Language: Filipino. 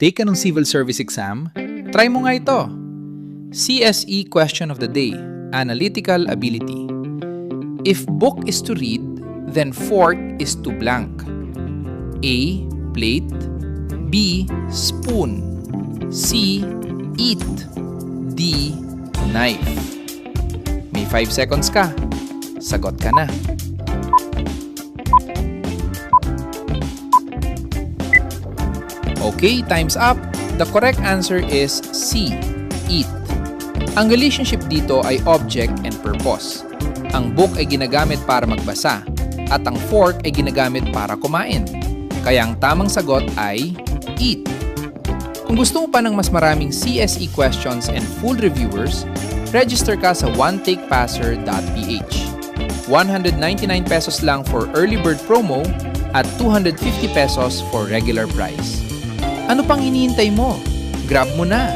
Take ka ng civil service exam? Try mo nga ito. CSE question of the day, analytical ability. If book is to read, then fork is to blank. A. Plate. B. Spoon. C. Eat. D. Knife. May 5 seconds ka. Sagot ka na. Okay, time's up. The correct answer is C. Eat. Ang relationship dito ay object and purpose. Ang book ay ginagamit para magbasa at ang fork ay ginagamit para kumain. Kaya ang tamang sagot ay eat. Kung gusto mo pa ng mas maraming CSE questions and full reviewers, register ka sa onetakepasser.ph. 199 pesos lang for early bird promo at 250 pesos for regular price. Ano pang hinihintay mo? Grab mo na!